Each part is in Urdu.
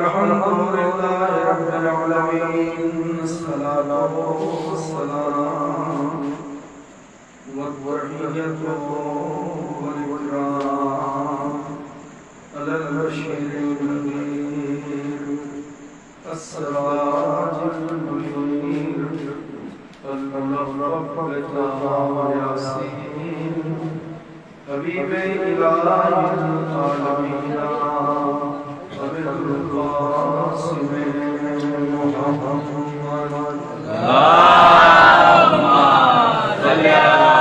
الحمد لله رب العالمين الصلاة والسلام والتحية والإكرام على البشير النذير السراج المنير الملطف بطه ياسين حبيب إله العالمين أبي القاسم محمد اللهم صل على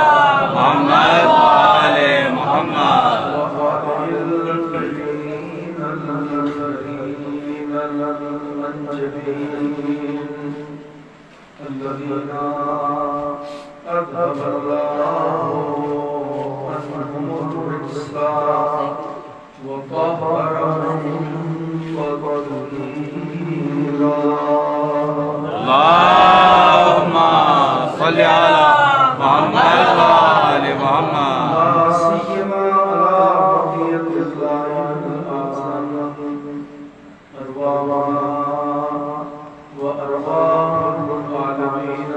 محمد وآل محمد وآل الذين المنجبين الذين أذهب الله عنهم الرجس وطهرهم تطهيرا اللهم صل على محمد وآل محمد لا سيما على بقية الله الأعظم أرواحنا وأرواح العالمين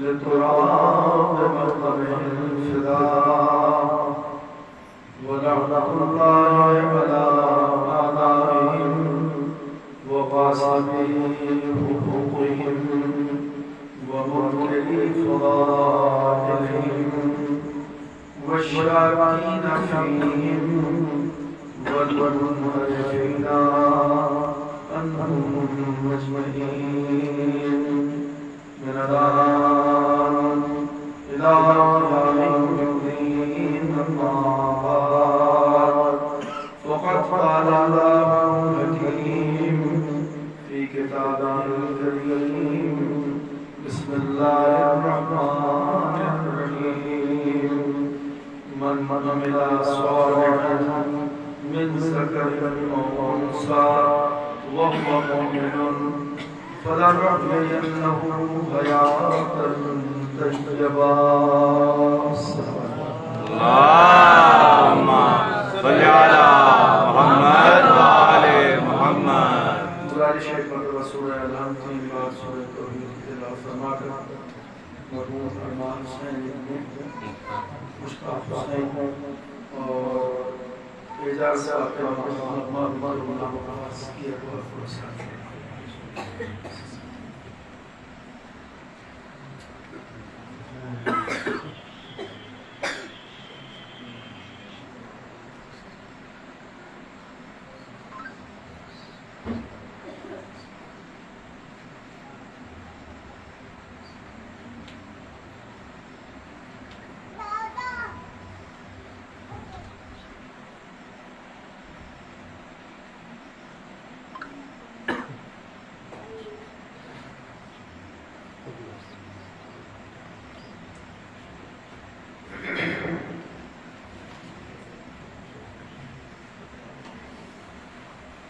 لتراب مقامه الفداء ولعنة الله على أعدائهم وغاصبي حقوقهم ومنكري فضائلهم والشاكين فيهم والمنحرفين عنهم أجمعين من الآن إلى قيام الدين أما بعد فقد قال الله الحكيم في كتابه الكريم بسم الله الرحمن الرحيم من عمل صالحا من ذكر أو أنثى وهو مؤمن فلنحيينه حياة طيبة. اللهم صل على محمد وآل محمد. گزارش ہے کہ رسول اللہ کی بات سورہ توحید کی تلاوت فرما کر مرحوم امام حسین مشتاق حسین اور اعجاز صاحب کے محمد عباس کی اقوال فرصت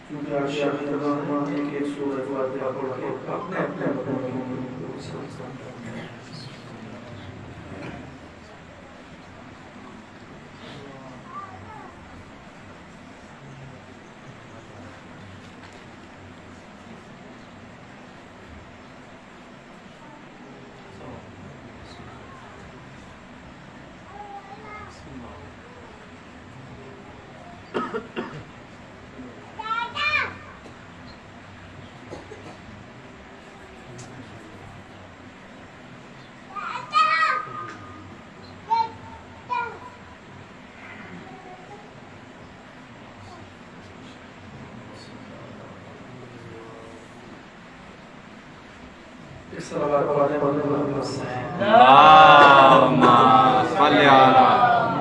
کیونکہ آج شاہد الرحمن ایک سورہ فاتحہ پڑھ کے اپنے مقام کو سمجھتا ہے. اللهم صل على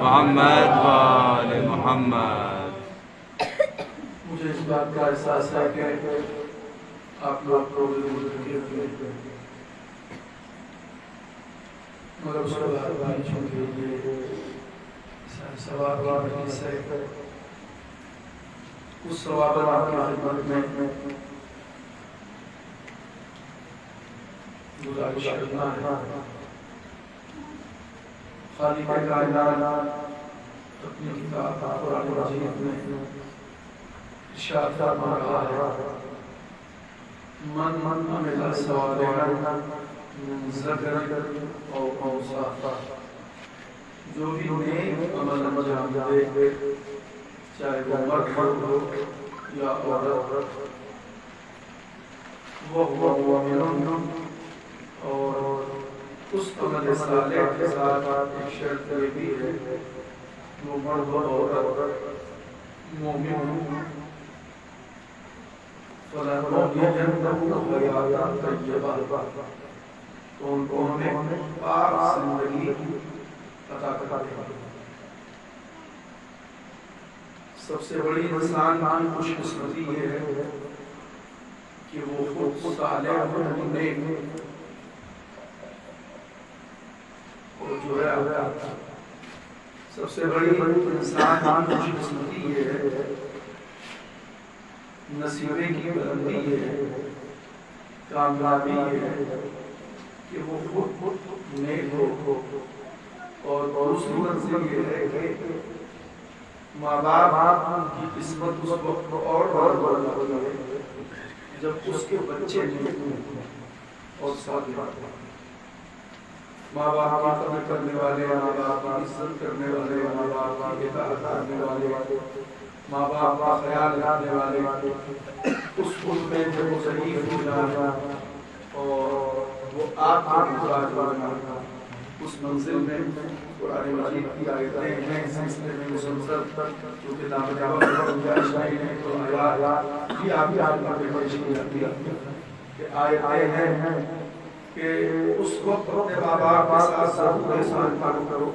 محمد وآل محمد. مجھے اس بات کا احساس ہے کہ آپ لوگ مگر اس کے بعد چونکہ یہ ثواب سے اس ثواب آپ کی خدمت میں گزارش کرنا ہے. خالق کائنات اپنی کتاب قرآن مجید میں ارشاد فرما رہا ہے من عمل صالحا من ذکر او انثی، جو بھی نیک عمل انجام دے چاہے وہ مرد ہو یا عورت، وہ مومن، اور اس عمل صالح کے ساتھ ایک شرط یہ بھی ہے وہ مرد و عورت مومن فَلَنُحْيِيَنَّهُ حَيَاةً طَيِّبَةً، تو ان کو ہمیں پاک زندگی عطا کرتے ہیں۔ سب سے بڑی انسان کی خوش قسمتی یہ ہے کہ وہ خود صالح و نیک، اور جو ہے سب سے بڑی انسان کی خوش قسمتی یہ ہے، نصیبے کی بلندی یہ ہے، کامیابی یہ ہے کہ وہ خود نیک ہو، اور دوسری منزل یہ ہے کہ ماں باپ کی قسمت اس وقت اور بڑھ جاتی ہے جب اس کے بچے نیک اور صالح ہوں۔ ماں باپ کی قدر کرنے والے، ماں باپ کی عزت کرنے والے، ماں باپ کی اطاعت کرنے والے، ماں باپ کا خیال رکھنے والے، اس وقت میں جب وہ ضعیف ہو جائیں اور وہ آپ کے محتاج ہو جائیں، اس منزل میں قرآن مجید کی آیتیں ہیں سلسلے میں مسلسل جو کتاب گنجائش نہیں ہے تو آیات بھی آپ کی خدمت میں پیش کی جاتی ہے کہ آیتیں ہیں کہ اس وقت اپنے ماں باپ کے ساتھ ضرور احسان کرو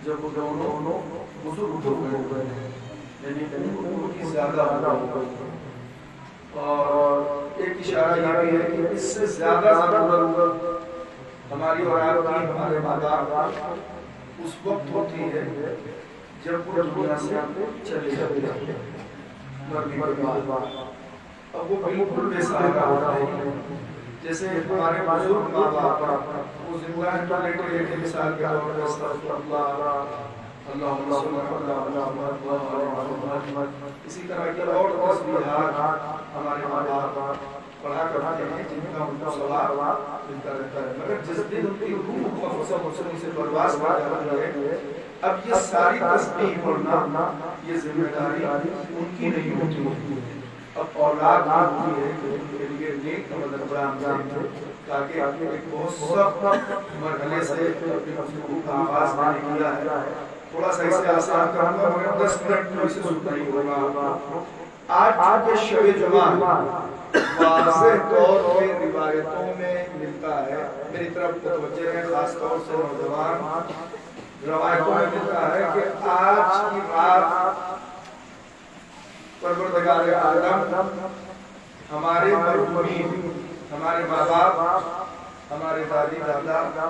جب وہ دونوں بزرگ ہو گئے، یعنی عمر کی زیادہ ہو گئی، اور ایک اشارہ یہ بھی ہے کہ اس سے زیادہ ضرورت ہماری اور آپ کی ہمارے ماں باپ اس وقت ہوتی ہے جب وہ دنیا سے چلے جاتے ہیں مرنے کے بعد، اب وہ بالکل بے سہارا ہوتے ہیں۔ جیسے ہمارے بزرگ ماں باپ وہ زندہ ہیں تو لیٹے لیٹے مثال کے طور پر استغفر اللہ، اللہم صلی اللہ علیہ وسلم، اسی طرح کی اور تسبیحات ہمارے ماں باپ پڑھا کرتے ہیں جن کا ان کو ثواب ملتا رہتا ہے، مگر جس دن ان کی روح خفصہ مصنی سے پرواز کر جاتی ہے، اب یہ ساری تسبیح پڑھنا یہ ذمہ داری ان کی نہیں ہوتی، اب اولاد ہوتی ہے کہ ان کے لیے نیک عمل انجام دیں تاکہ ایک بہت سخت مرحلے سے اپنی گفتگو کا آغاز میں نے کیا ہے، تھوڑا سا اسے آسان کروں گا مگر 10 منٹ میں اسے سننا نہیں ہوگا۔ آج کے شب جمعہ واضح طور پہ روایتوں میں ملتا ہے، میری طرف متوجہ ہیں خاص طور سے نوجوان، روایتوں میں ملتا ہے کہ آج کی رات پروردگار عالم ہمارے مرحومین، ہمارے ماں باپ، ہمارے دادی دادا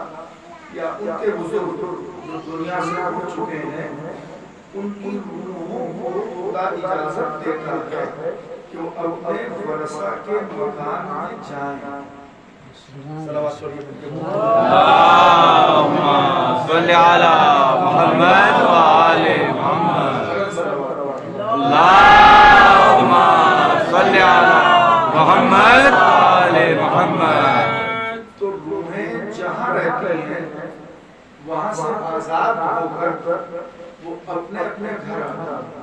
یا ان کے بزرگ جو دنیا سے اٹھ چکے ہیں، ان کی روحوں کو خدا اجازت دیتا ہے کہ وہ اپنے ورثہ کے مکان میں جائیں۔ صلوات شریف اللہم صلی علی محمد و آل محمد، اللہم صلی علی محمد و آل محمد۔ تو روحیں جہاں رہتی ہیں وہاں سے آزاد ہو کر وہ اپنے اپنے گھر آتا ہے۔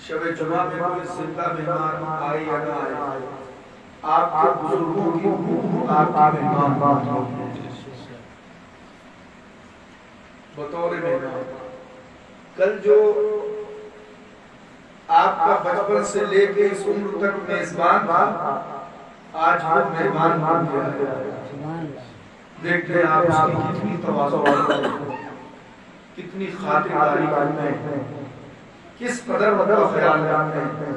شب جمعہ میں کوئی زندہ مہمان آئے یا نہ آئے، آپ کے بزرگوں کی روح آپ کی مہمان ہوتی ہے بطور مہمان۔ کل جو آپ کا بچپن سے لے کے اس عمر تک میزبان تھا، آج وہ مہمان بن گیا ہے۔ دیکھتے ہیں آپ اس کی کتنی تواضع کتنی خاطرداری کرتے ہیں، کس قدر ان کا خیال رکھتے ہیں۔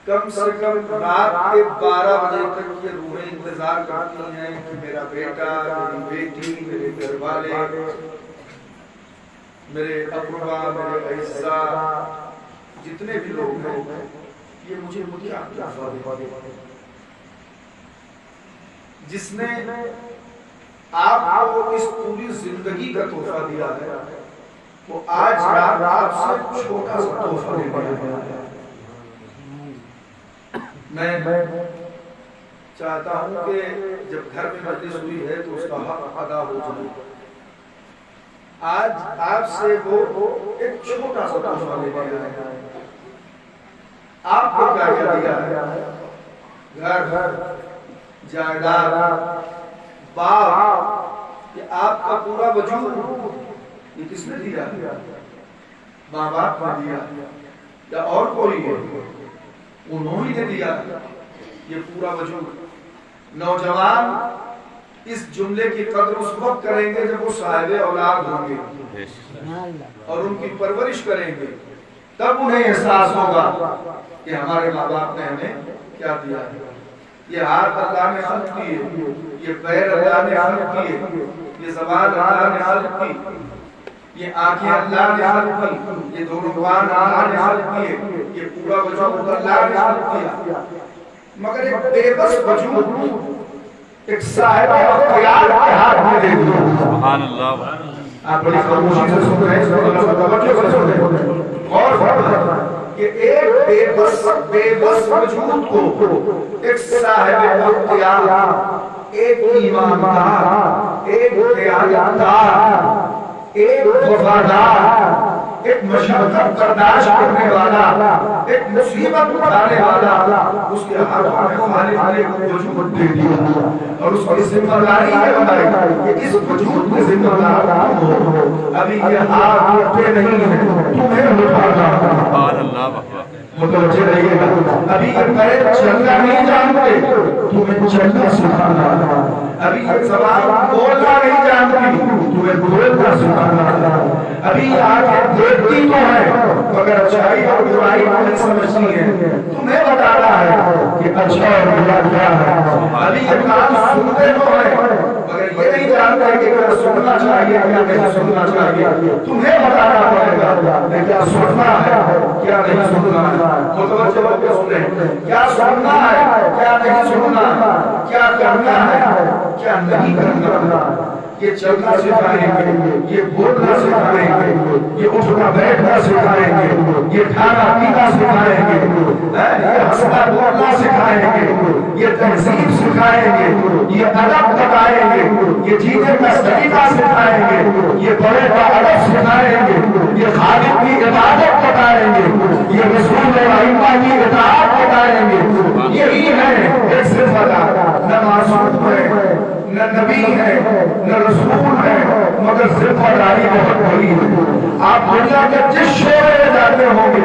کم سے کم رات کے 12 بجے تک یہ روحیں انتظار کرتی ہیں کہ میرا بیٹا، میری بیٹی، میرے گھر والے، میرے اقربا، میرے اعزاء، جتنے بھی لوگ ہیں یہ مجھے کیا تحفہ دے۔ جس نے آپ کو اس پوری زندگی کا تحفہ دیا ہے، وہ آج رات آپ سے چھوٹا سا تحفہ لے گیا ہے۔ میں چاہتا ہوں کہ جب گھر میں مجلس ہوئی ہے تو اس کا حق ادا ہو جائے۔ آج آپ سے وہ ایک چھوٹا سا تحفہ لے گیا ہے۔ آپ کو کیا کیا دیا ہے؟ گھر، جائیداد، باغ، یہ آپ کا پورا وجود، یہ کس نے دیا؟ ماں باپ نے دیا یا اور کوئی ہے؟ انہوں نے دیا یہ پورا وجود۔ نوجوان اس جملے کی قدر اس وقت کریں گے جب وہ صاحب اولاد ہوں گے اور ان کی پرورش کریں گے، تب انہیں احساس ہوگا کہ ہمارے ماں باپ نے ہمیں کیا دیا ہے۔ یہ ہاتھ اللہ نے خلق کیے، یہ پیر اللہ نے خلق کیے، یہ زبان اللہ نے خلق کی، یہ آنکھیں اللہ نے خلق کی، یہ دونوں کان اللہ نے خلق کیے، یہ پورا وجود اللہ نے خلق کیا، مگر ایک بے بس وجود ایک صاحب اختیار کے ہاتھ میں دے دیا۔ سبحان اللہ۔ آپ بڑی خاموشی سے سن رہے ہیں، اور کہ ایک بے بس وجود کو ایک صاحب اختیار، ایک ایماندار، ایک دیانتدار، ایک وفادار، ایک مشقت برداشت کرنے والا، ایک مصیبت اٹھانے والا، اس کے ہاتھوں میں خالق کو وجود دے دیا اور اس کی ذمہ داری ہے بتائی کہ اس وجود کی ذمہ دار ہو۔ ابھی یہ ہاتھ اٹھے نہیں ہیں، تمہیں اٹھانا ہے۔ سبحان اللہ۔ متوجہ رہیے گا، ابھی یہ پیر چلنا نہیں جانتے، تمہیں چلنا سکھانا ہے۔ ابھی یہ زبان بولنا نہیں جانتی، تمہیں بولنا سکھانا ہے۔ ابھی یہ آنکھیں دیکھتی تو ہے مگر اچھائی اور برائی نہیں سمجھتی ہیں، تمہیں بتانا ہے کہ اچھا اور برا کیا ہے۔ ابھی یہ کان سنتے تو ہے مگر یہ نہیں جانتے کہ کیا سننا چاہیے کیا نہیں سننا چاہیے، تمہیں بتانا پڑے گا کہ کیا سننا ہے کیا نہیں سننا ہے۔ متوجہ ہو کے سنیں، کیا سننا ہے کیا نہیں سننا ہے، کیا کرنا ہے کیا نہیں کرنا۔ یہ چلنا سکھائیں گے، یہ بولنا سکھائیں گے، یہ اٹھنا بیٹھنا سکھائیں گے، یہ کھانا پینا سکھائیں گے، یہ ہنسنا بولنا سکھائیں گے، یہ تہذیب سکھائیں گے، یہ ادب بتائیں گے، یہ جینے کا طریقہ سکھائیں گے، یہ بڑے کا ادب سکھائیں گے، یہ خالق کی عبادت بتائیں گے، یہ رسول ائمہ کی اطاعت بتائیں گے۔ یہی ہے ایک ذمہ دار، نہ معصوم ہے نہ نبی ہے نہ رسول ہے مگر ذمہ داری بہت بڑی ہے۔ آپ دنیا کے جس شعبے میں جاتے ہوں گے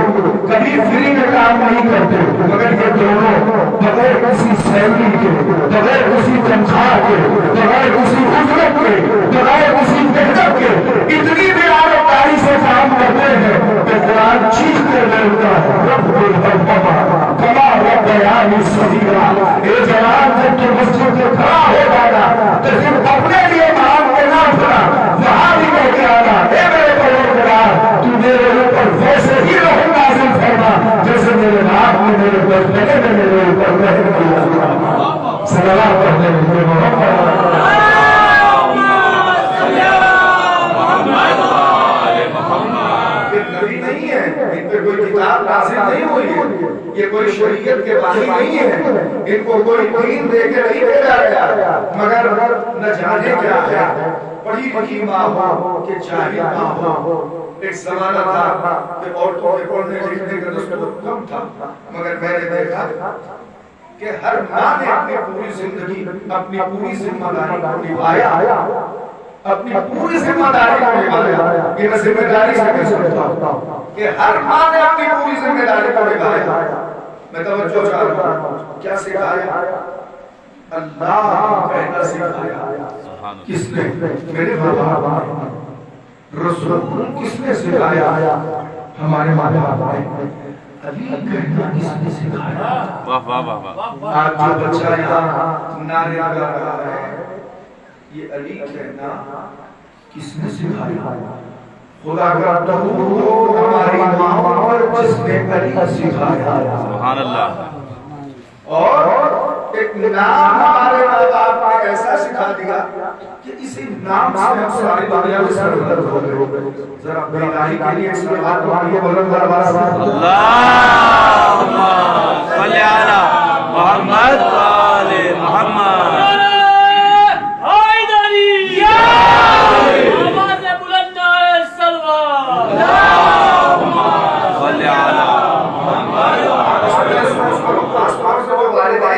کبھی فری میں کام نہیں کرتے مگر یہ دونوں بغیر کسی سیلری کے، بغیر کسی تنخواہ کے، بغیر کسی اجرت کے، بغیر کسی محنت کے اتنی دیانتداری سے کام کرتے ہیں کہ قرآن چیخ کر لیتا ہے رب الحبہ کما ربیانی صغیرا۔ اے جوان جب تو مسجد میں کھڑا ہو جانا تو صرف اپنے لیے مانگ کے نہ پڑا، وہاں بھی کہہ کے آنا اے میرے پروردگار تو میرے اوپر ویسے ہی رحم نازل فرما جیسے میرے باپ نے میرے بچپنے میں میرے اوپر رحم کیا۔ صلوات پڑھنے میں محمد ان پہ کوئی کتاب نازل نہیں ہوئی ہے، یہ کوئی شریعت کے بانی نہیں ہے، ان کو کوئی دین دے کے نہیں بھیجا گیا مگر نہ جانے کیا ہے، پڑھی لکھی ماں ہو کہ جاہل ماں ہو۔ ایک زمانہ تھا کہ عورتوں کے پڑھنے لکھنے کا دستور کم تھا مگر میں نے دیکھا کہ ہر ماں نے اپنی پوری زندگی اپنی پوری ذمہ داری کو نبھایا، اپنی پوری ذمہ داری کو نبھایا۔ یہ میں ذمہ داری سے کہہ سکتا ہوں کہ ہر ماں نے اپنی پوری ذمہ داری کو نبھایا۔ میں توجہ چاہ رہا ہوں، کیا سکھایا؟ اللہ کہنا سکھایا۔ کس نے؟ میرے بابا رسول کس نے سکھایا؟ ہمارے ماں باپ نے۔ علی کہنا کس نے سکھایا؟ واہ واہ واہ۔ آج جو بچہ یہاں نعرے لگا رہا ہے یہ علی کہنا کس نے سکھایا؟ خدا کا درود ہماری ماں جس نے علی سکھایا۔ سبحان اللہ۔ اور ایک نام ہمارے ماں باپ نے ایسا سکھا دیا کہ اسی نام سے ہم ساری دنیا میں سربلند ہو گئے. ذرا بیداری کے لیے صلوات پڑھیے بلند آواز سے. اللہم صلی علی محمد و آل محمد.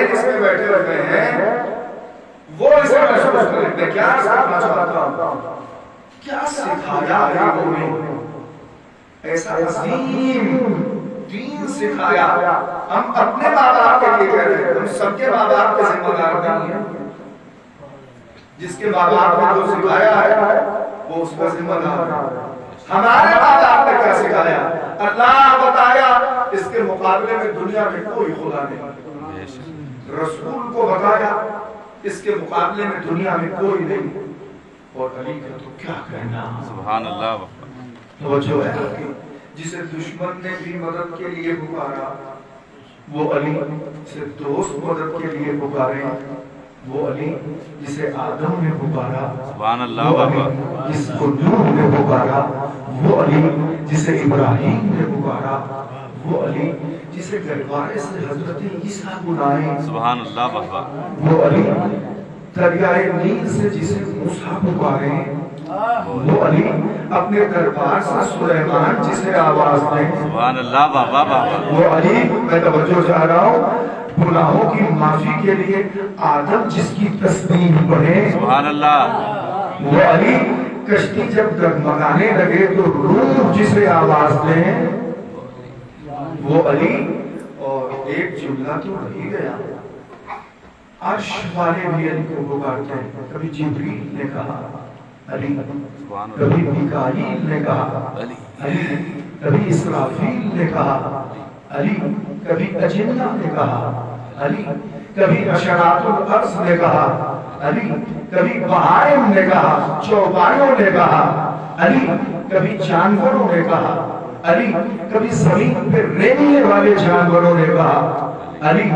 اس میں بیٹھے رہتے ہیں وہ اسے محسوس کریں. میں کیا سکھانا چاہتا ہوں, کیا سکھایا ہے انہوں نے, ایسا عظیم دین سکھایا. ہم اپنے ماں باپ کے لیے کہہ رہے ہیں, ہم سب کے ماں باپ کے ذمہ دار نہیں ہیں. جس کے ماں باپ نے جو سکھایا ہے وہ اس کا ذمہ دار ہے. ہمارے ماں باپ نے کیا سکھایا, اللہ بتایا اس کے مقابلے میں دنیا میں کوئی خدا نہیں. رسول کو بتایا اس کے مقابلے میں دنیا میں کوئی نہیں. اور علی کا تو کیا کہنا, سبحان اللہ. توجہ ہے, جسے دشمن نے بھی مدد کے لیے پکارا وہ علی, جسے دوست مدد کے لیے پکارے وہ علی, جسے آدم نے پکارا سبحان اللہ. وہ علی, جس کو نوح نے پکارا وہ علی, جسے ابراہیم نے پکارا وہ علی, جسے گھروارے سے حضرت عیسیٰ بلائے سبحان اللہ بابا, وہ علی, دریائے نیل سے جسے موسیٰ پکارے وہ علی, اپنے دربار سے سلیمان جسے آواز دیں سبحان اللہ بابا بابا. وہ علی. میں توجہ چاہ رہا ہوں, گناہوں کی معافی کے لیے آدم جس کی تسبیح پڑھے سبحان اللہ. وہ علی, کشتی جب ڈگمگانے لگے تو روح جسے آواز دیں وہ علی. اور ایک جملہ تو رہ گیا, عرش والے بھی علی کو پکارتے ہیں. کبھی جبریل نے کہا علی, کبھی میکائیل نے کہا علی, کبھی اسرافیل نے کہا علی, کبھی اجنہ نے کہا علی, کبھی اشراط الارض نے کہا علی, کبھی بہائم نے کہا, چوپایوں نے کہا علی, کبھی جانوروں نے کہا علی, کبھی زمین پہ رہنے والے جانوروں نے کہا علی.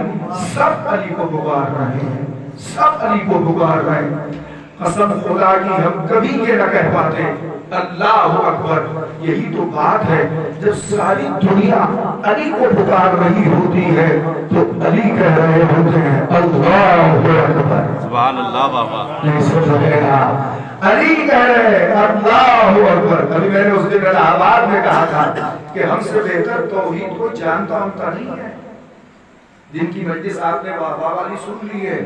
سب علی کو پکار رہے ہیں, سب علی کو پکار رہے ہیں. قسم خدا کی ہم کبھی یہ نہ کہہ پاتے اللہ اکبر. یہی تو بات ہے, جب ساری دنیا علی کو پکار رہی ہوتی ہے تو علی کہہ رہے ہوتے ہیں اللہ اکبر. سبحان اللہ بابا. نہیں سمجھ رہے آپ, علی کہہ رہے ہیں اللہ اکبر. ابھی میں نے اس دن الہ آباد میں کہا تھا کہ ہم سے بہتر توحید کو جانتا نہیں ہے. جن کی مجلس آپ نے وفا والی سن لی ہے,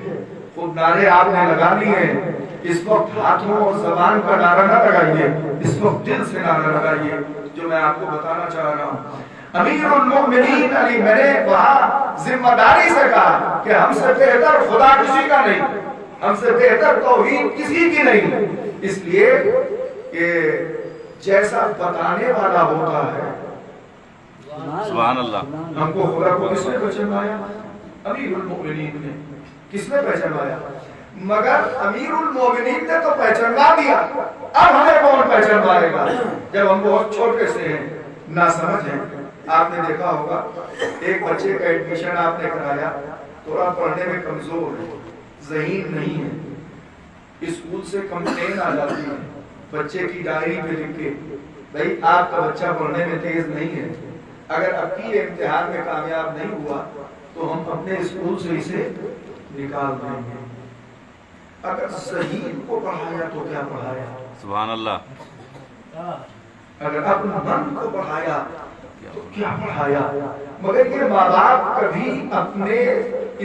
خود نعرے آپ نے لگا لیے, اس وقت ہاتھوں اور زبان کا نعرہ نہ لگائیے, اس وقت دل سے نعرہ لگائیے جو میں آپ کو بتانا چاہ رہا ہوں. امیر المؤمنین علی, میں نے وہاں ذمہ داری سے کہا کہ ہم سے بہتر خدا کسی کا نہیں, ہم سے بہتر توحید کسی کی نہیں. اس لیے کہ جیسا بتانے والا ہوتا ہے, سبحان اللہ. ہم کو خدا کو کس نے پہچانوایا, امیر المؤمنین نے. کس نے پہچانوایا, مگر امیر المومنین نے تو پہچانوا دیا, اب ہمیں کون پہچانوائے گا جب ہم بہت چھوٹے سے ہیں, نہ سمجھ ہیں. آپ نے دیکھا ہوگا ایک بچے کا ایڈمیشن آپ نے کرایا, تھوڑا پڑھنے میں کمزور ہے, ذہین نہیں ہے, اسکول سے کمپلین آ جاتی ہے بچے کی ڈائری پہ لکھ کے, بھائی آپ کا بچہ پڑھنے میں تیز نہیں ہے, اگر اب کی امتحان میں کامیاب نہیں ہوا تو ہم اپنے اسکول سے اسے نکال دیں گے. اگر ذہین کو پڑھایا تو کیا پڑھایا, سبحان اللہ. اگر اپنا من کو پڑھایا تو کیا پڑھایا. مگر یہ ماں باپ کبھی اپنے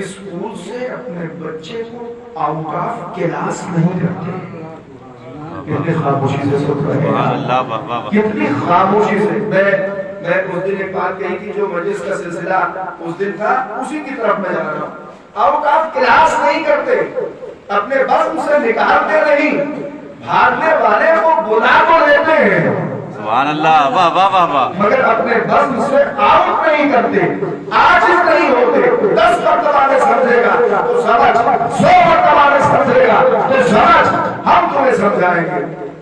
اسکول سے اپنے بچے کو آؤٹ آف کلاس نہیں کرتے. کتنی خاموشی سے سن رہے ہیں, کتنی خاموشی سے. میں اس دن ایک بات کہی تھی, جو مجلس کا سلسلہ اس دن تھا اسی کی طرف میں جا رہا ہوں. آؤٹ آف کلاس نہیں کرتے, اپنے بزم سے نکالتے نہیں, بھاگنے والے کو بلا کو لیتے ہیں سبحان اللہ. واہ واہ واہ واہ. مگر اپنے بزم سے آؤٹ نہیں کرتے, عاجز نہیں ہوتے. 10 مرتبہ میں سمجھے گا تو سمجھ, 100 مرتبہ میں سمجھے گا تو سمجھ, ہم تمہیں سمجھائیں گے.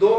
2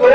2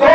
2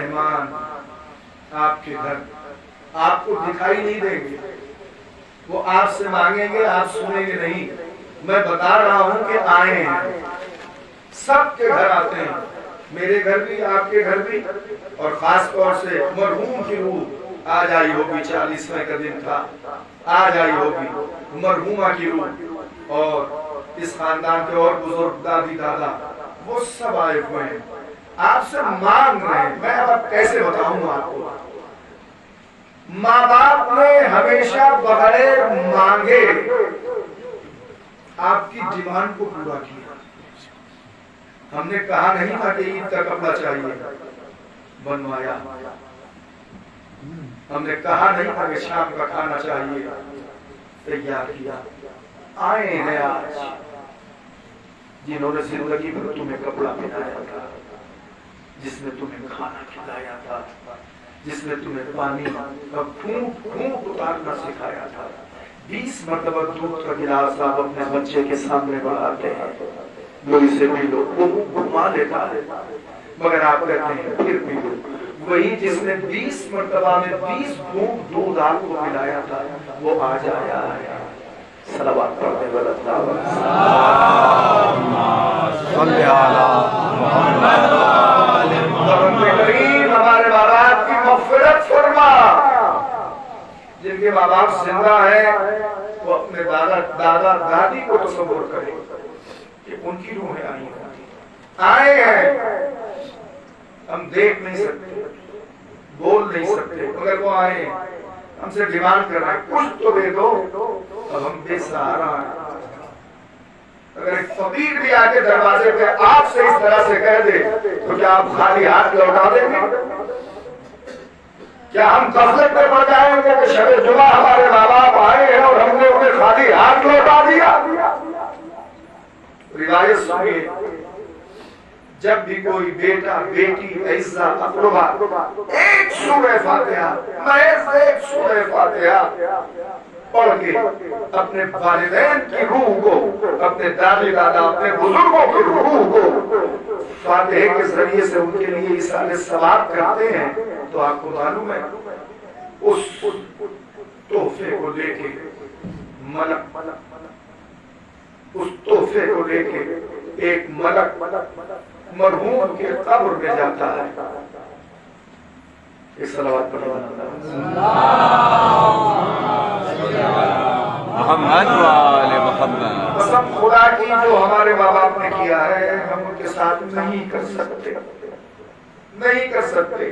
مہمان آپ کے گھر آپ کو دکھائی نہیں دیں گے، وہ آپ سے مانگیں گے، آپ سنیں گے نہیں۔ میں بتا رہا ہوں کہ آئے ہیں، سب کے گھر آتے ہیں، میرے گھر بھی، آپ کے گھر بھی، اور خاص طور سے مرحوم کی روح آج آئی ہوگی، 40ویں کا دن تھا، آج آئی ہوگی مرحومہ کی روح، اور اس خاندان کے اور بزرگ دادی دادا وہ سب آئے ہوئے ہیں، آپ سے مانگ رہے ہیں۔ میں اب کیسے بتاؤں آپ کو؟ ماں باپ نے ہمیشہ بغیر مانگے آپ کی ڈیمانڈ کو پورا کیا۔ ہم نے کہا نہیں تھا کہ عید کا کپڑا چاہیے، بنوایا۔ ہم نے کہا نہیں تھا کہ شام کا کھانا چاہیے، تیار کیا۔ آئے ہیں آج جنہوں نے زندگی میں تمہیں کپڑا پہنایا تھا، جس نے تمہیں کھانا کھلایا تھا، جس نے تمہیں پانی کا گھونٹ گھونٹ اتارنا سکھایا تھا۔ 20 مرتبہ دودھ کا گلاس آپ اپنے بچے کے سامنے بڑھاتے ہیں، وہ اسے پی لو، وہ گھما لیتا ہے، مگر آپ کہتے ہیں پھر پی لو۔ وہی جس نے 20 مرتبہ میں 20 گھونٹ دودھ آپ کو پلایا تھا، وہ آج آیا ہے۔ صلوات پڑھنے والا صلی کریم ہمارے ماں باپ کی مغفرت فرما۔ جن کے ماں باپ زندہ ہیں وہ اپنے دادا دادی کو تصور کریں کہ ان کی روحیں آئی ہیں، آئے ہیں۔ ہم دیکھ نہیں سکتے، بول نہیں سکتے، مگر وہ آئے ہیں، ہم سے ڈیمانڈ کر رہے ہیں کچھ تو دے دو۔ اب ہم بے سہارا ہیں۔ اگر ایک فقیر بھی آ کے دروازے پہ آپ سے اس طرح سے کہہ دے تو کیا آپ خالی ہاتھ لوٹا دیں گے؟ کیا ہم غفلت میں پڑ جائیں گے کہ شب جمعہ ہمارے ماں باپ آئے ہیں اور ہم نے انہیں خالی ہاتھ لوٹا دیا؟ روایت سنیے، جب بھی کوئی بیٹا بیٹی عزہ اقربا ایک سورہ فاتحہ، محض ایک سورہ فاتحہ پڑھ کے اپنے والدین کی روح کو، اپنے دادی دادا، اپنے بزرگوں کی روح کو فاتحے کے ذریعے سے ان کے لیے ایصال ثواب کرتے ہیں، تو آپ کو معلوم ہے اس تحفے کو لے کے ملک، اس تحفے کو لے کے ایک ملک مرحوم کے قبر میں جاتا ہے۔ ایک صلوات پڑھو محمد وآل محمد۔ قسم خدا کی جو ہمارے ماں باپ نے کیا ہے ہم ان کے ساتھ نہیں کر سکتے، نہیں کر سکتے۔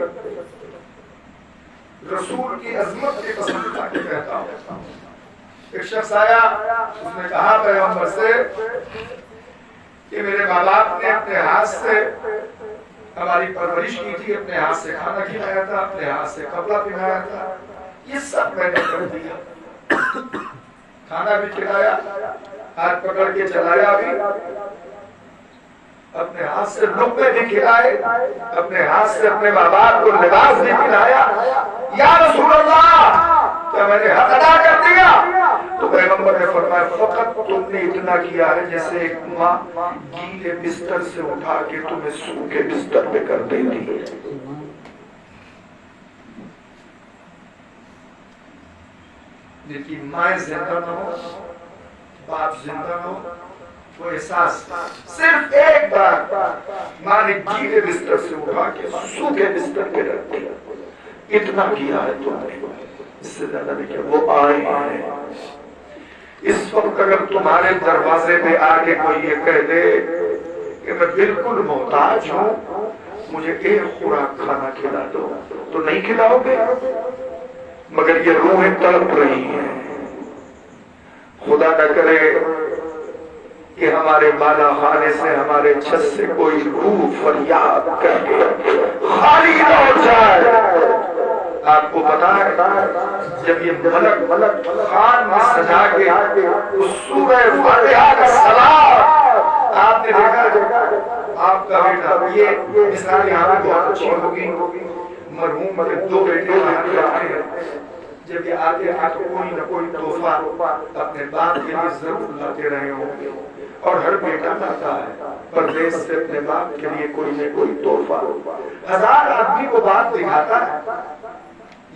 رسول کی عظمت کی قسم کھا کے کہتا ہوں، ایک شخص آیا، اس نے کہا پیغمبر سے کہ میرے ماں باپ نے اپنے ہاتھ سے ہماری پرورش کی تھی، اپنے ہاتھ سے کھانا کھلایا تھا، اپنے ہاتھ سے کپڑا پہنایا تھا، یہ سب میں نے کر دیا، کھانا بھی کھلایا، ہاتھ پکڑ کے چلایا بھی، اپنے ہاتھ سے لقمے بھی کھلائے، اپنے ہاتھ سے اپنے ماں باپ کو لباس بھی کھلایا۔ یا رسول اللہ کیا میں نے حق ادا کر دیا؟ تو پیغمبر نے فرمایا فقط تم نے اتنا کیا ہے جیسے ایک ماں گیلے بستر سے اٹھا کے تمہیں سوکھے بستر پہ کر دیتی ہے۔ جن کی مائیں زندہ نہ ہو، باپ زندہ نہ ہو، وہ احساس صرف ایک بار ماں نے گیلے بستر سے اٹھا کے سوکھے بستر پہ رکھ دیا، اتنا کیا ہے تم نے، اس سے زیادہ نہیں کیا۔ وہ آئے ہیں اس وقت اگر تمہارے دروازے پہ آگے کوئی یہ کہہ دے کہ میں بالکل محتاج ہوں، مجھے ایک خوراک کھانا کھلا دو، تو نہیں کھلاؤ گے؟ مگر یہ روحیں تڑپ رہی ہیں۔ خدا نہ کرے کہ ہمارے بالا خانے سے، ہمارے چھت سے کوئی روح فریاد کر کے خالی لوٹ جائے۔ آپ کو پتا ہے جب یہ ملک خان میں سجا کے اس سورہ فاتحہ کا سلام آپ نے دیکھا، آپ کا بیٹا، یہ مثال یہاں بھی بہت اچھی ہوگی، مرحوم کے 2 بیٹے ہیں، جب یہ آتے ہیں تو کوئی نہ کوئی تحفہ اپنے باپ کے لیے ضرور لاتے رہے ہوں گے، اور ہر بیٹا لاتا ہے پردیس سے اپنے باپ کے لیے کوئی نہ کوئی تحفہ۔ 1000 آدمی کو بات دکھاتا ہے،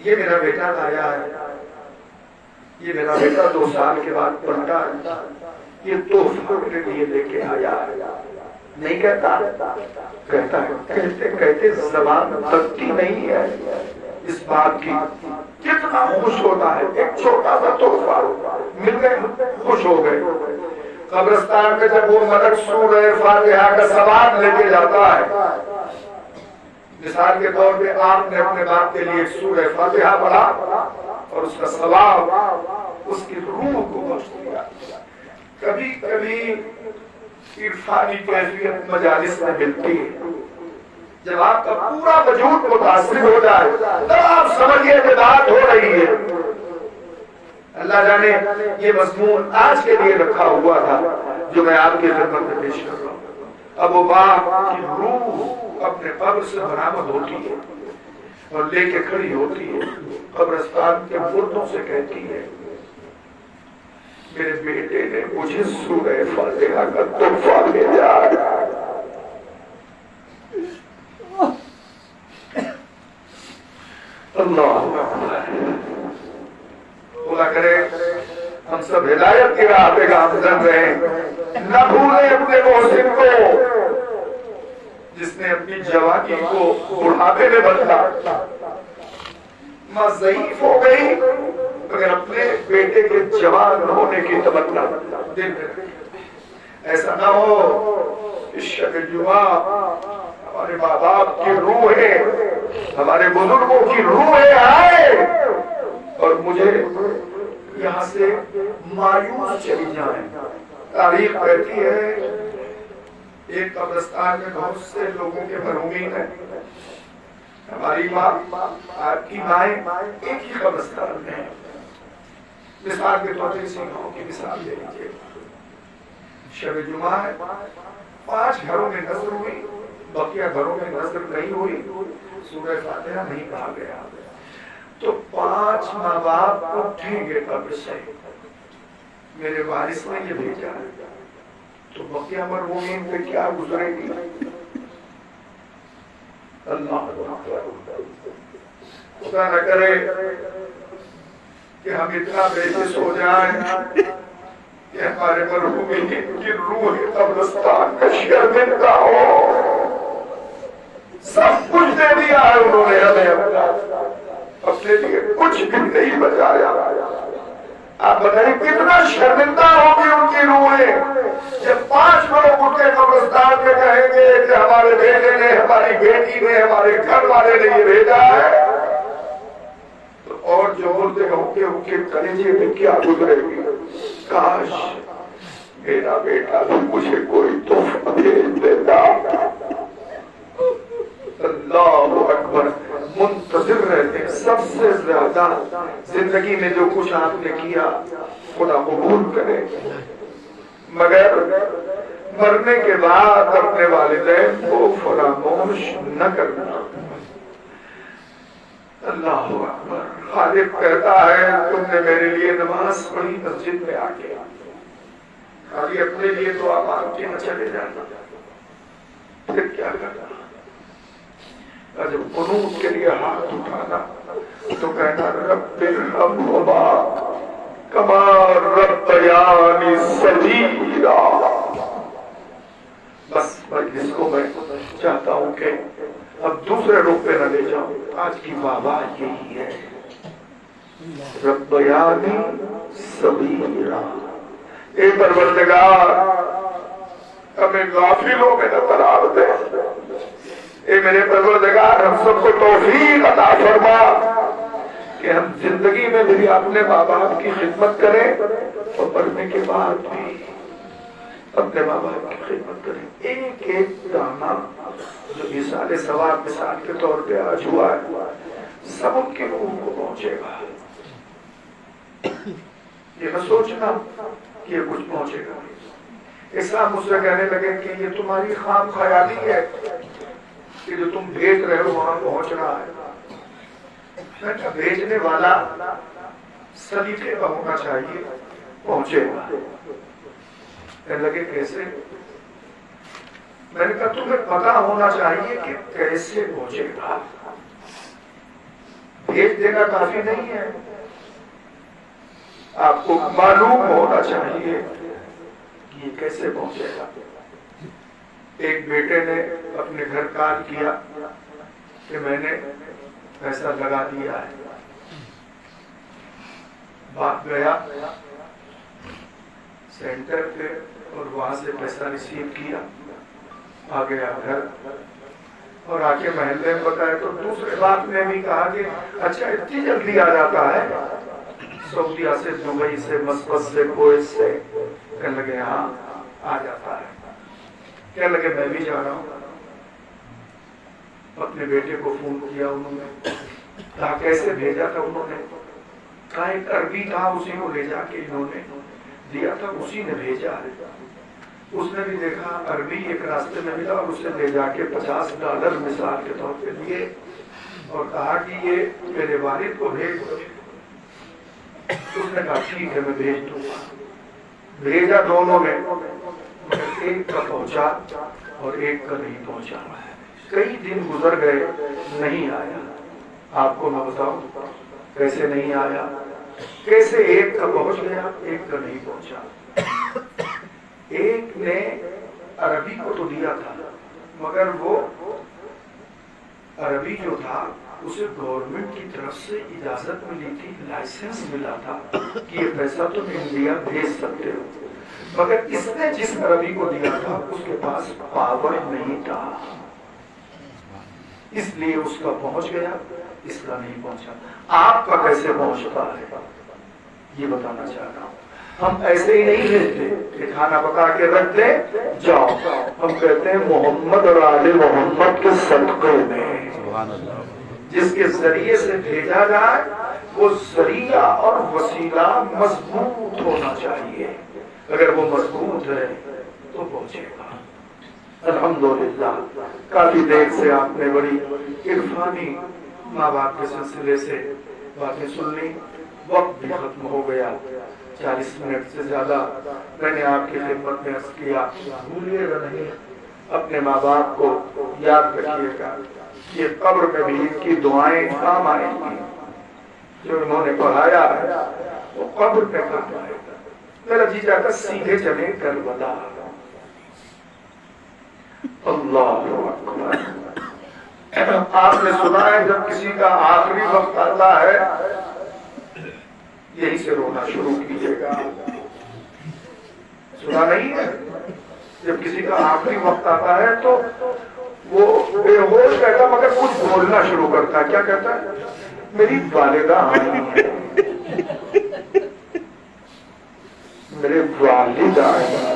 یہ میرا بیٹا لایا ہے، یہ میرا بیٹا 2 سال کے بعد پلٹا ہے، یہ تحفہ میرے لیے لے کے آیا ہے۔ نہیں کہتا، کہتا ہے، کہتے کہتے زبان تکتی نہیں ہے اس بات کی، کتنا خوش ہوتا ہے۔ ایک چھوٹا سا تحفہ مل گئے، خوش ہو گئے۔ قبرستان میں جب وہ ملک سورہ فاتحہ کا ثواب لے کے جاتا ہے، مثال کے طور پہ آپ نے اپنے باپ کے لیے ایک سورہ فاتحہ پڑھا اور اس کا ثواب اس کی روح کو بخش دیا۔ کبھی کبھی عرفانی کیفیت مجالس میں ملتی ہے، جب آپ کا پورا وجود متاثر ہو جائے تب آپ سمجھیے کہ بات ہو رہی ہے۔ اللہ جانے یہ مضمون آج کے لیے رکھا ہوا تھا جو میں آپ کی خدمت میں پیش کر رہا ہوں۔ اب وہ باپ کی روح اپنے قبر سے برآمد ہوتی ہے اور لے کے کھڑی ہوتی ہے، قبرستان کے مردوں سے کہتی ہے، میرے بیٹے نے مجھے سورہ فاتحہ کا تحفہ بھیجا۔ اللہ خدا کرے ہم سب ہدایت کی راہ پہ گامزن رہیں، نہ بھولیں اپنے محسن کو جس نے اپنی جوانی کو بڑھاپے میں بدلا۔ ماں ضعیف ہو گئی مگر اپنے بیٹے کے جوان ہونے کی تمنا دل میں رکھی۔ ایسا نہ ہو اس شب جمعہ ہمارے ماں باپ کی روحیں، ہمارے بزرگوں کی روحیں آئے اور مجھے یہاں سے مایوس چلی جائیں۔ تاریخ کہتی ہے ایک قبرستان میں بہت سے لوگوں کے مرحومین ہیں، ہماری ماں، آپ کی مائیں ایک ہی قبرستان میں ہیں۔ مثال کے طور پر اسی گاؤں کی مثال لے لیجیے، شب جمعہ ہے، 5 گھروں میں نظر ہوئی، بقیہ گھروں میں نظر نہیں ہوئی، سورہ فاتحہ نہیں پڑھا گیا، تو 5 ماں باپ اٹھیں گے قبر سے، میرے وارث نے یہ بھیجا ہے، تو بقیہ مرحومین پہ کیا گزرے گی؟ اللہ خدا نہ کرے کہ ہم اتنا بے حس ہو جائیں کہ ہمارے مرحومین کی روح قبرستان میں شرمندہ ہو۔ سب کچھ دے دیا ہے انہوں نے ہمیں، اپنے لیے کچھ بھی نہیں بچایا۔ آپ بتائیں کتنا شرمندہ ہوگی ان کی روحیں جب 5 لوگ اٹھ کے قبرستان میں کہیں گے کہ ہمارے بیٹے نے، ہماری بیٹی نے، ہمارے گھر والے نے یہ بھیجا ہے، تو اور جو مردے ہوں گے ان کے کلیجے میں کیا گزرے گی؟ کاش میرا بیٹا بھی مجھے کوئی تحفہ بھیج دیتا۔ اللہ اکبر، منتظر رہتے ہیں۔ سب سے زیادہ زندگی میں جو کچھ آپ نے کیا خدا قبول کرے، مگر مرنے کے بعد اپنے والدین کو فراموش نہ کرنا۔ اللہ اکبر، خالق کہتا ہے تم نے میرے لیے نماز پڑھی مسجد میں آ کے، خالی اپنے لیے تو آپ مانگ کے نہ چلے جانا، پھر کیا کرنا؟ جب قنوت کے لیے ہاتھ اٹھانا تو کہنا رب ارحمہما کما ربیانی صغیرا۔ بس مجلس کو میں چاہتا ہوں کہ اب دوسرے رخ پہ نہ لے جاؤں، آج کی واہ یہی ہے، ربیانی صغیرا۔ اے پروردگار ہمیں غافلوں میں نہ قرار دے، اے میرے پروردگار ہم سب کو توفیق عطا فرما کہ ہم زندگی میں بھی اپنے ماں باپ کی خدمت کریں اور مرنے کے بعد بھی اپنے ماں باپ کی خدمت کریں۔ ایک ایک دانہ جو مثال ثواب مثال کے طور پہ آج ہوا ہے سب ان کی روح کو پہنچے گا۔ یہ نہ سوچنا کہ یہ کچھ پہنچے گا۔ اسلام مجھ سے کہنے لگے کہ یہ تمہاری خام خیالی ہے کہ جو تم بھیج رہے ہو وہاں پہنچ رہا ہے، میں کہا بھیجنے والا سلیقے کا ہونا چاہیے، پہنچے گا۔ کہنے لگے کیسے؟ میں نے کہا تمہیں پتا ہونا چاہیے کہ کیسے پہنچے گا، بھیج دینا کافی نہیں ہے، آپ کو معلوم ہونا چاہیے کہ یہ کیسے پہنچے گا۔ ایک بیٹے نے اپنے گھر کال کیا کہ میں نے پیسہ لگا دیا ہے، باپ گیا سینٹر پہ اور وہاں سے پیسہ ریسیو کیا، آ گیا گھر اور آ کے محلے میں بتایا تو دوسرے باپ نے بھی کہا کہ اچھا اتنی جلدی آ جاتا ہے سعودیہ سے، دبئی سے، مسقط سے، کویت سے؟ کہنے لگے ہاں آ جاتا ہے۔ کہنے لگے میں بھی جا رہا ہوں۔ اپنے بیٹے کو فون کیا انہوں نے، کہا کیسے بھیجا تھا انہوں نے؟ کہا ایک عربی تھا، اسی کو لے جا کے انہوں نے دیا تھا، اسی نے بھیجا ہے۔ اس نے بھی دیکھا عربی ایک راستے میں ملا اور اسے لے جا کے $50 مثال کے طور پہ دیے اور کہا کہ یہ میرے والد کو بھیج دو۔ اس نے کہا ٹھیک ہے میں بھیج دوں گا۔ بھیجا دونوں نے، مگر ایک کا پہنچا اور ایک کا نہیں پہنچا۔ کئی دن گزر گئے، نہیں آیا۔ آپ کو میں بتاؤں کیسے نہیں آیا، کیسے ایک کا پہنچ گیا ایک کا نہیں پہنچا۔ ایک نے عربی کو تو دیا تھا مگر وہ عربی جو تھا اسے گورنمنٹ کی طرف سے اجازت ملی تھی، لائسنس ملا تھا کہ یہ پیسہ تم انڈیا بھیج سکتے ہو، مگر اس نے جس عربی کو دیا تھا اس کے پاس پاور نہیں تھا، اس لیے اس کا پہنچ گیا، اس کا نہیں پہنچا۔ آپ کا کیسے پہنچتا ہے یہ بتانا چاہ رہا ہوں۔ ہم ایسے ہی نہیں بھیجتے کہ کھانا پکا کے رکھ دیں جاؤ، ہم کہتے ہیں محمد اور آل محمد کے صدقے میں جس کے ذریعے سے بھیجا جائے وہ ذریعہ اور وسیلہ مضبوط ہونا چاہیے، اگر وہ مضبوط ہے تو پہنچے گا۔ الحمدللہ کافی دیر سے آپ نے بڑی عرفانی ماں باپ کے سلسلے سے باتیں سن لی، وقت بھی ختم ہو گیا، 40 منٹ سے زیادہ میں نے آپ کی خدمت میں عرض کیا۔ بھولیے گا نہیں، اپنے ماں باپ کو یاد رکھیے گا، یہ قبر میں بھی ان کی دعائیں کام آئیں گی، جو انہوں نے پڑھایا ہے وہ قبر میں کام آئے گا۔ میرا جی چاہتا سیدھے چلیں کربلا۔ اللہ اکبر۔ آپ نے سنا ہے جب کسی کا آخری وقت آتا ہے یہی سے رونا شروع کیجیے گا، سنا نہیں ہے؟ جب کسی کا آخری وقت آتا ہے تو وہ بے ہوش رہتا مگر کچھ بولنا شروع کرتا ہے۔ کیا کہتا ہے؟ میری والدہ آئی ہے، میرے والد آئے ہیں،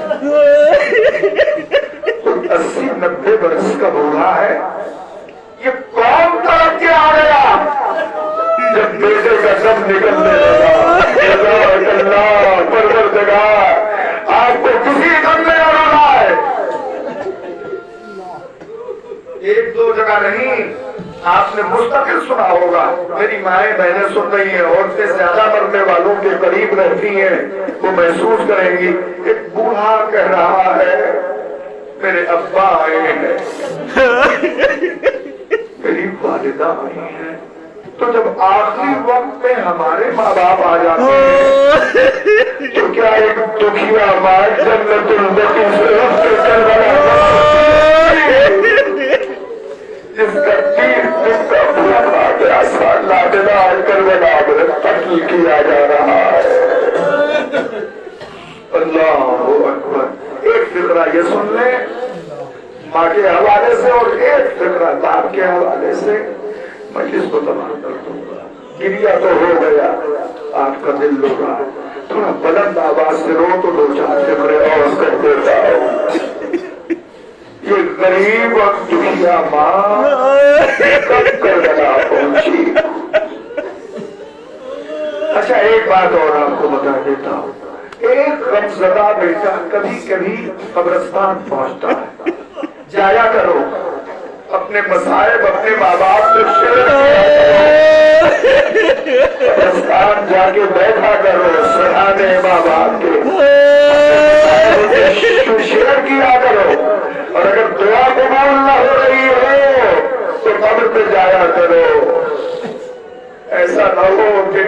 80-90 برس کا بوڑھا ہے، یہ کون طرف کے آ گیا؟ جب بیٹے کا دم نکلنے لگا، اللہ پروردگار آپ کو کسی دم میں رونا ہے، ایک دو جگہ نہیں، آپ نے مستقل سنا ہوگا۔ میری مائیں بہنیں سن رہی ہیں، عورتیں زیادہ مرنے والوں کے قریب رہتی ہیں، وہ محسوس کریں گی ایک بوڑھا کہہ رہا ہے میرے ابا آئے ہیں، میری والدہ آئی ہیں۔ تو جب آخری وقت میں ہمارے ماں باپ آ جاتے ہیں تو کیا ایک دکھیا ماں جنت البقیع سے اٹھ کے جس کا 30 دن کا پورا گیا سالہ دلا کربلا میں قتل کیا جا رہا ہے۔ اللہ اکبر۔ ایک فقرہ یہ سن لیں ماں کے حوالے سے اور ایک فقرہ باپ کے حوالے سے، مجلس کو تمام کر دوں گا۔ گریا تو ہو گیا، آپ کا دل رو رہا، تھوڑا بلند آواز سے رو تو 2-4 فقرے اور کر دیتا ہوں۔ یہ غریب اور دکھیا ماں کب کربلا پہنچی۔ اچھا ایک بات اور آپ کو بتا دیتا ہوں، ایک غمزدہ بیٹا کبھی کبھی قبرستان پہنچتا ہے، جایا کرو، اپنے مصائب اپنے ماں باپ سے شیئر کیا کرو۔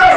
10